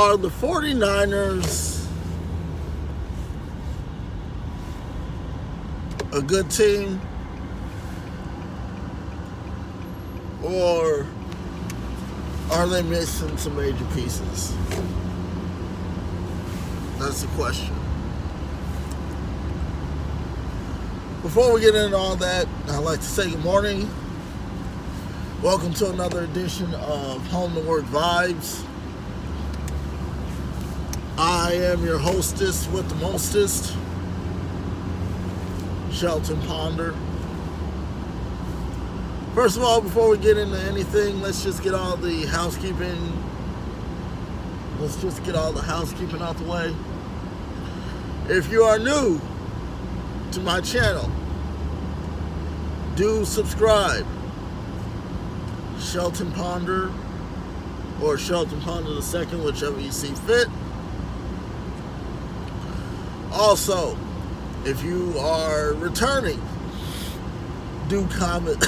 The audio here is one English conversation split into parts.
Are the 49ers a good team, or are they missing some major pieces? That's the question. Before we get into all that, I'd like to say good morning. Welcome to another edition of Home to Work Vibes. I am your hostess with the mostest, Shelton Ponder. First of all, before we get into anything, let's just get all the housekeeping. Let's just get all the housekeeping out the way. If you are new to my channel, do subscribe. Shelton Ponder or Shelton Ponder II, whichever you see fit. Also, if you are returning, do comment,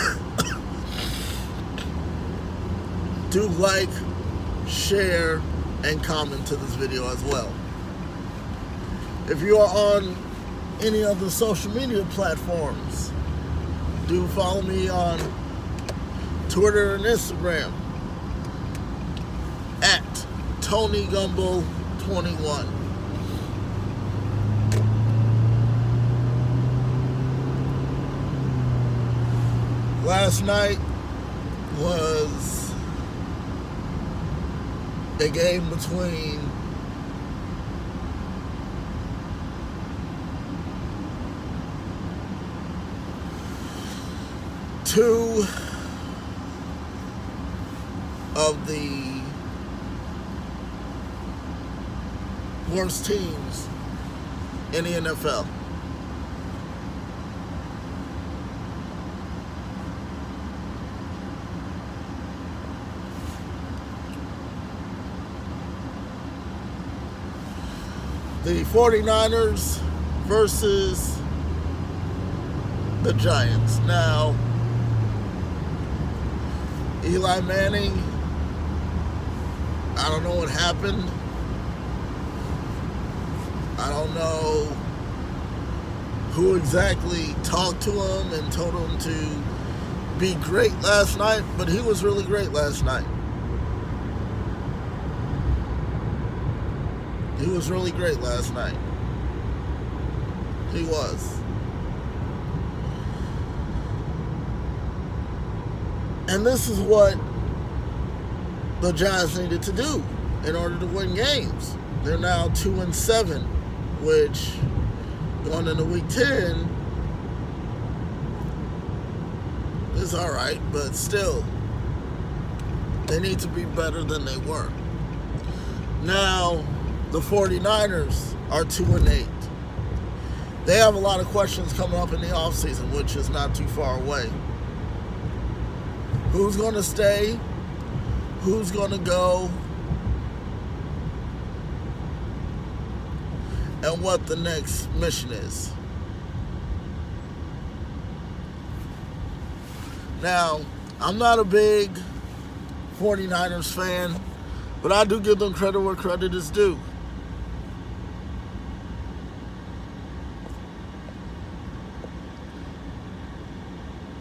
do like, share, and comment to this video as well. If you are on any of the social media platforms, do follow me on Twitter and Instagram at TonyGumble21. Last night was a game between two of the worst teams in the NFL. The 49ers versus the Giants. Now, Eli Manning, I don't know what happened. I don't know who exactly talked to him and told him to be great last night, but he was really great last night. He was really great last night. He was. And this is what the Giants needed to do in order to win games. They're now 2-7, which going into week 10 is all right, but still, they need to be better than they were. Now, the 49ers are 2-8. They have a lot of questions coming up in the offseason, which is not too far away. Who's going to stay? Who's going to go? And what the next mission is. Now, I'm not a big 49ers fan, but I do give them credit where credit is due.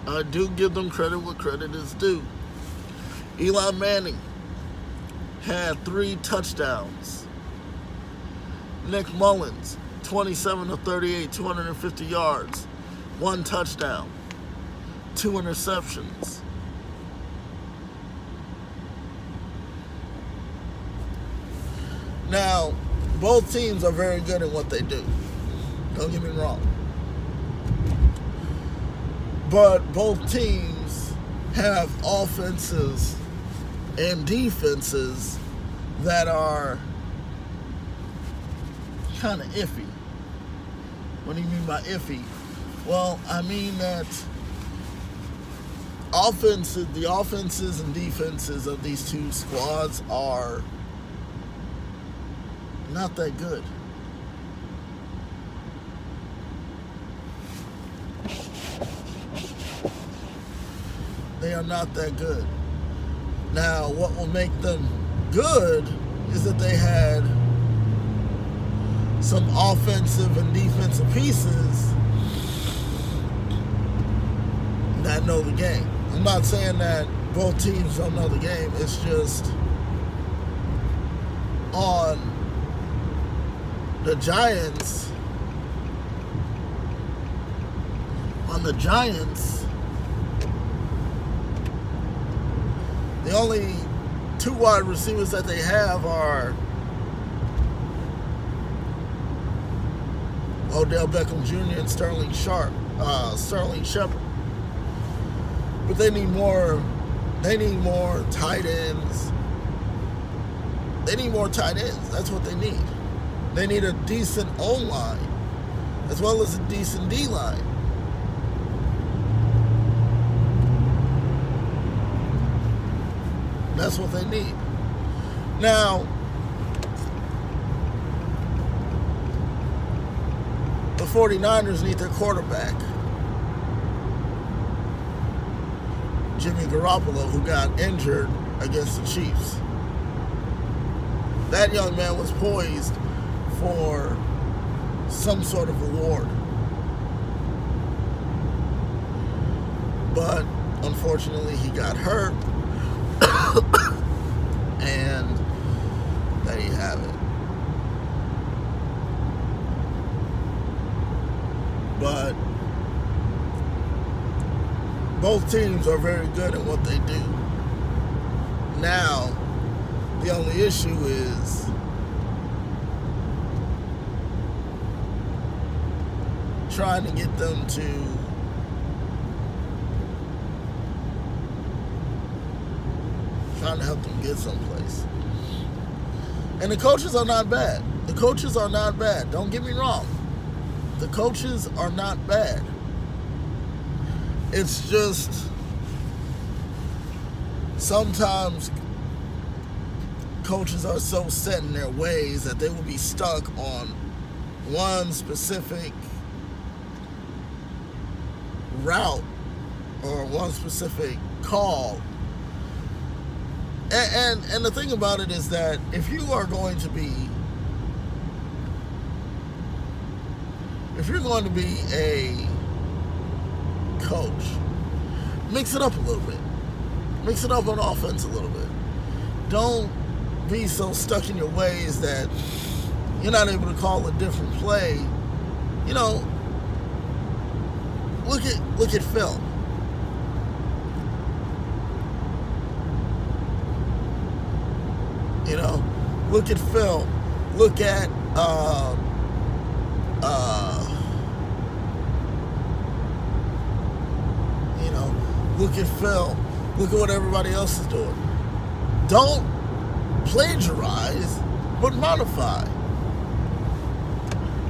I do give them credit where credit is due. Eli Manning had 3 touchdowns. Nick Mullins, 27 of 38, 250 yards, 1 touchdown, 2 interceptions. Now, both teams are very good at what they do. Don't get me wrong. But both teams have offenses and defenses that are kind of iffy. What do you mean by iffy? Well, I mean that the offenses and defenses of these two squads are not that good. They are not that good. Now, what will make them good is that they had some offensive and defensive pieces that know the game. I'm not saying that both teams don't know the game. It's just on the Giants. The only two wide receivers that they have are Odell Beckham Jr. and Sterling Shepard. But they need more tight ends. They need more tight ends. That's what they need. They need a decent O-line as well as a decent D-line. That's what they need. Now, the 49ers need their quarterback, Jimmy Garoppolo, who got injured against the Chiefs. That young man was poised for some sort of award. But unfortunately, he got hurt. And there you have it. But both teams are very good at what they do. Now, the only issue is trying to get them to help them get someplace. And the coaches are not bad. The coaches are not bad. Don't get me wrong. The coaches are not bad. It's just sometimes coaches are so set in their ways that they will be stuck on one specific route or one specific call. And the thing about it is that if you're going to be a coach, mix it up a little bit. Mix it up on offense a little bit. Don't be so stuck in your ways that you're not able to call a different play. You know, look at film. You know, look at film. Look at you know, look at film. Look at what everybody else is doing. Don't plagiarize, but modify.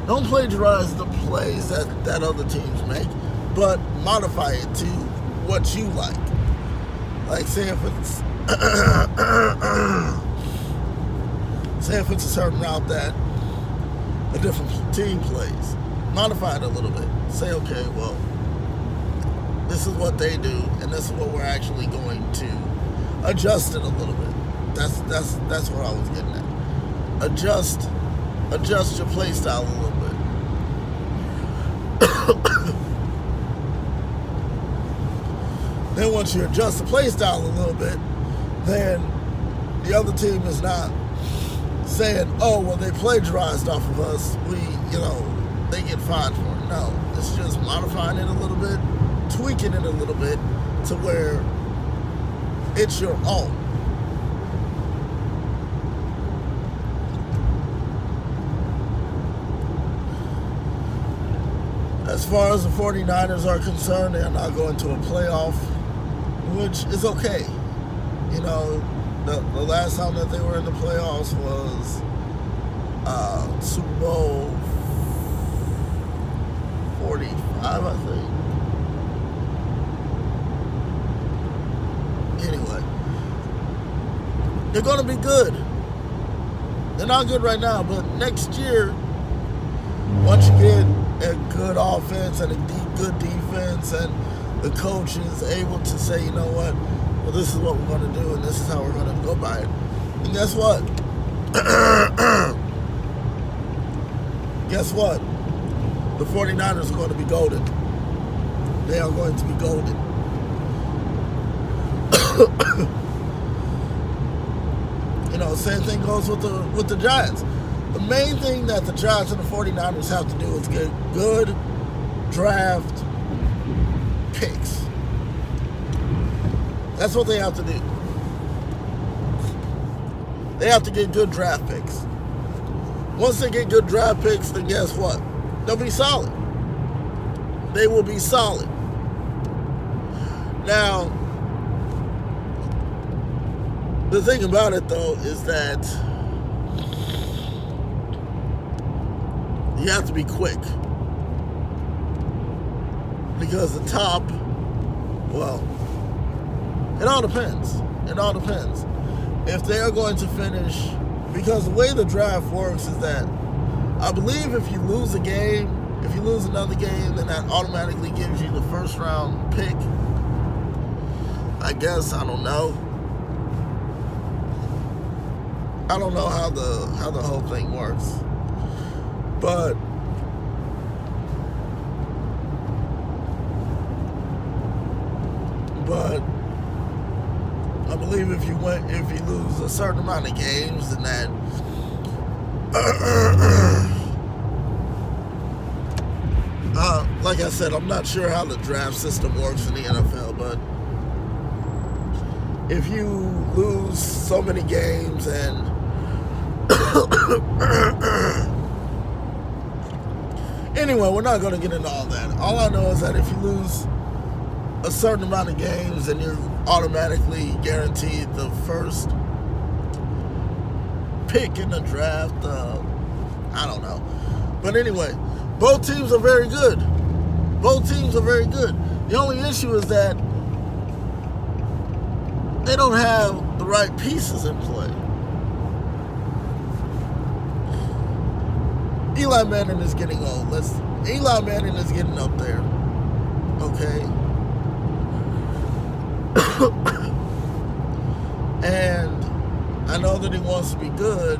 Don't plagiarize the plays that other teams make, but modify it to what you like. Like say if it's a certain route that a different team plays, modify it a little bit. Say, okay, well, this is what they do, and this is what we're actually going to adjust it a little bit. That's what I was getting at. Adjust your play style a little bit. Then once you adjust the play style a little bit, then the other team is not saying, oh, well, they plagiarized off of us, they get fined for it. No, it's just modifying it a little bit, tweaking it a little bit to where it's your own. As far as the 49ers are concerned, they're not going to a playoff, which is okay. You know, the last time that they were in the playoffs was Super Bowl 45, I think. Anyway, they're going to be good. They're not good right now, but next year, once you get a good offense and a good defense, and the coach is able to say, you know what, well, this is what we're going to do, and this is how we're going to go by it. And guess what? Guess what? The 49ers are going to be golden. They are going to be golden. You know, same thing goes with the Giants. The main thing that the Giants and the 49ers have to do is get good draft picks. That's what they have to do. They have to get good draft picks. Once they get good draft picks, then guess what? They'll be solid. They will be solid. Now, the thing about it, though, is that you have to be quick. Because the top, well, it all depends. It all depends. If they are going to finish, because the way the draft works is that I believe if you lose a game, if you lose another game, then that automatically gives you the first round pick. I guess, I don't know. I don't know how the whole thing works. But I believe if you lose a certain amount of games, then that like I said, I'm not sure how the draft system works in the NFL, but if you lose so many games and anyway, we're not going to get into all that. All I know is that if you lose a certain amount of games, then you're automatically guaranteed the first pick in the draft. I don't know. But anyway, both teams are very good. Both teams are very good. The only issue is that they don't have the right pieces in play. Eli Manning is getting old. Eli Manning is getting up there. Okay? And I know that he wants to be good.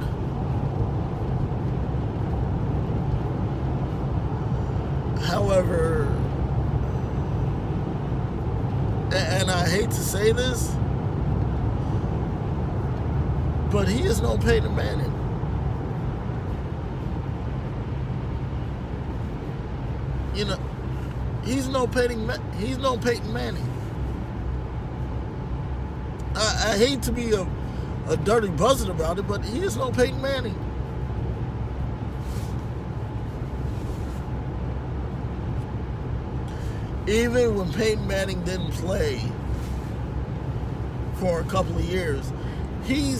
However, and I hate to say this, but he is no Peyton Manning. You know, he's no Peyton Manning. I hate to be a dirty buzzard about it, but he is no Peyton Manning. Even when Peyton Manning didn't play for a couple of years, he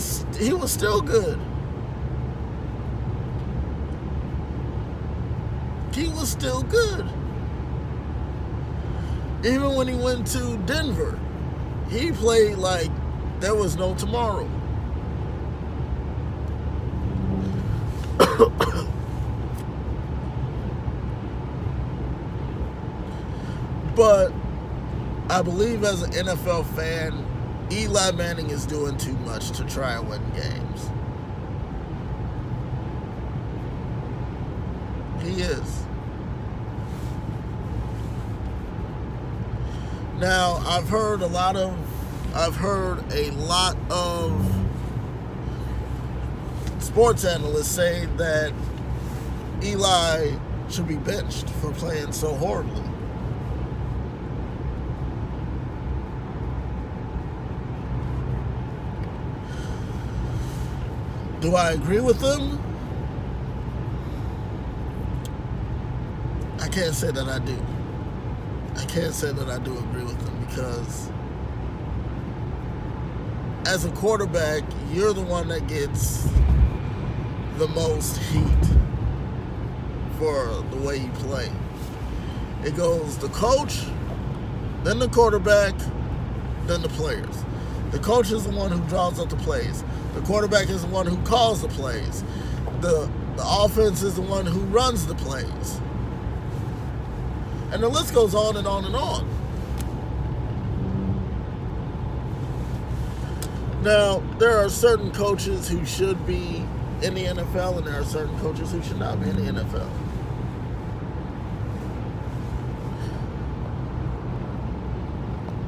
was still good. He was still good. Even when he went to Denver, he played like there was no tomorrow. But I believe as an NFL fan, Eli Manning is doing too much to try and win games. He is. Now, I've heard a lot of sports analysts say that Eli should be benched for playing so horribly. Do I agree with them? I can't say that I do. I can't say that I do agree with them because as a quarterback, you're the one that gets the most heat for the way you play. It goes the coach, then the quarterback, then the players. The coach is the one who draws up the plays. The quarterback is the one who calls the plays. The offense is the one who runs the plays. And the list goes on and on and on. Now, there are certain coaches who should be in the NFL, and there are certain coaches who should not be in the NFL.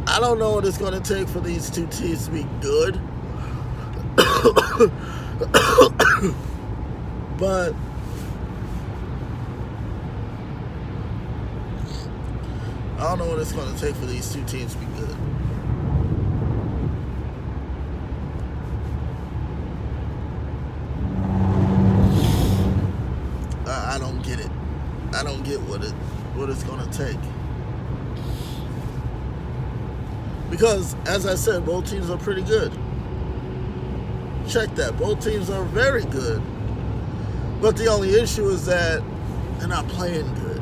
I don't know what it's going to take for these two teams to be good. But I don't know what it's going to take for these two teams to be good. I don't get it. I don't get what it's going to take. Because, as I said, both teams are pretty good. Check that. Both teams are very good. But the only issue is that they're not playing good.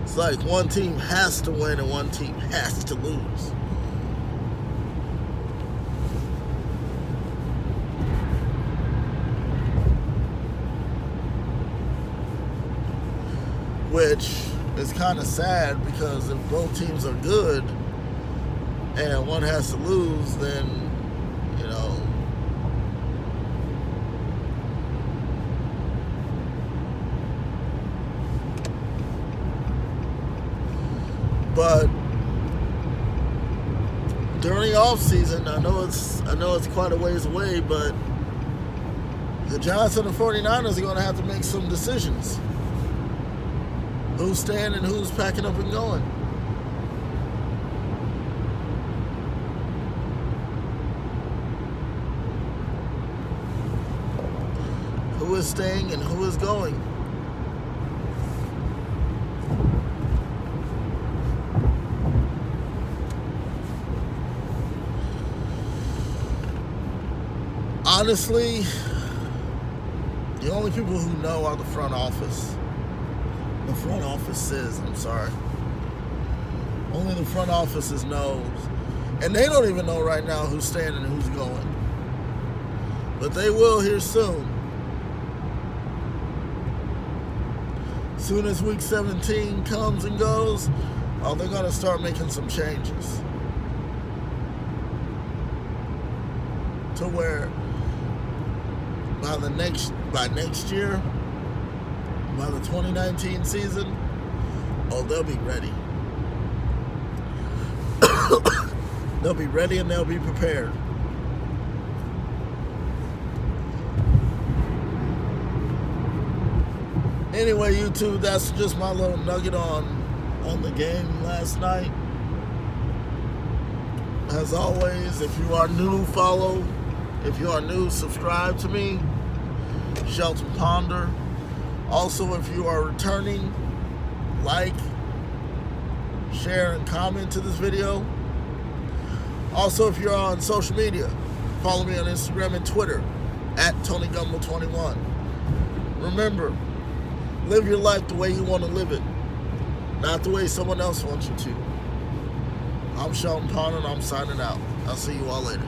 It's like one team has to win and one team has to lose. Which is kind of sad, because if both teams are good and one has to lose, then, you know, but during the off season, I know it's quite a ways away, but the Giants and the 49ers are going to have to make some decisions. Who's staying and who's packing up and going? Who is staying and who is going? Honestly, the only people who know are the front office. The front offices, I'm sorry. Only the front offices knows. And they don't even know right now who's staying and who's going. But they will here soon. Soon as week 17 comes and goes, they're going to start making some changes. To where by next year, by the 2019 season, they'll be ready. They'll be ready and they'll be prepared. Anyway, YouTube, that's just my little nugget on the game last night. As always, if you are new, follow. If you are new, subscribe to me, Shelton Ponder. Also, if you are returning, like, share, and comment to this video. Also, if you're on social media, follow me on Instagram and Twitter at TonyGumble21. Remember, live your life the way you want to live it, not the way someone else wants you to. I'm Shelton Ponder, and I'm signing out. I'll see you all later.